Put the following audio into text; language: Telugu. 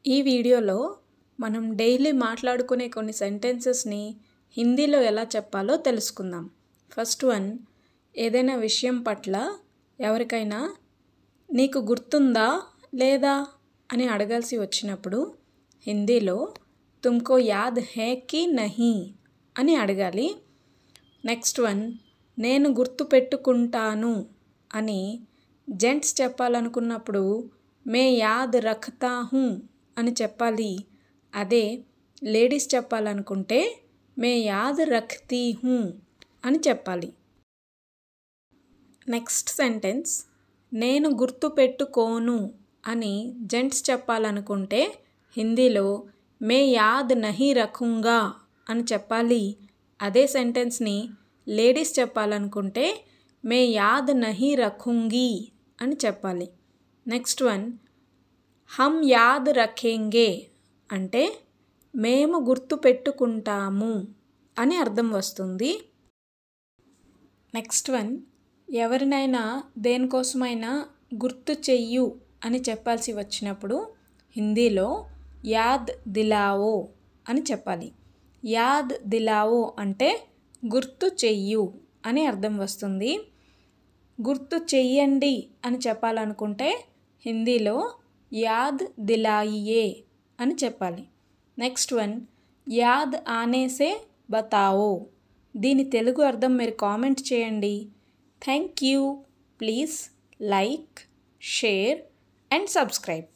ఈ వీడియోలో మనం డైలీ మాట్లాడుకునే కొన్ని సెంటెన్సెస్ని హిందీలో ఎలా చెప్పాలో తెలుసుకుందాం. ఫస్ట్ వన్, ఏదైనా విషయం పట్ల ఎవరికైనా నీకు గుర్తుందా లేదా అని అడగాల్సి వచ్చినప్పుడు హిందీలో తుమ్కో యాద్ హై కి నహీ అని అడగాలి. నెక్స్ట్ వన్, నేను గుర్తు పెట్టుకుంటాను అని జెంట్స్ చెప్పాలనుకున్నప్పుడు మే యాద్ రఖ్తా హూ అని చెప్పాలి. అదే లేడీస్ చెప్పాలనుకుంటే మే యాద్ రఖ్తీ హూ అని చెప్పాలి. నెక్స్ట్ సెంటెన్స్, నేను గుర్తు పెట్టుకోను అని జెంట్స్ చెప్పాలనుకుంటే హిందీలో మే యాద్ నహీ రఖూంగా అని చెప్పాలి. అదే సెంటెన్స్ని లేడీస్ చెప్పాలనుకుంటే మే యాద్ నహీ రఖూంగీ అని చెప్పాలి. నెక్స్ట్ వన్, హమ్ యాద్ రఖేంగే అంటే మేము గుర్తు పెట్టుకుంటాము అని అర్థం వస్తుంది. నెక్స్ట్ వన్, ఎవరినైనా దేనికోసమైనా గుర్తు చెయ్యు అని చెప్పాల్సి వచ్చినప్పుడు హిందీలో యాద్ దిలావో అని చెప్పాలి. యాద్ దిలావో అంటే గుర్తు చెయ్యు అని అర్థం వస్తుంది. గుర్తు చెయ్యండి అని చెప్పాలనుకుంటే హిందీలో యాద్ దిలాయియే అని చెప్పాలి. నెక్స్ట్ వన్, యాద్ ఆనేసే బతావో. దీని తెలుగు అర్థం మీరు కామెంట్ చేయండి. Thank you. Please like, share and subscribe.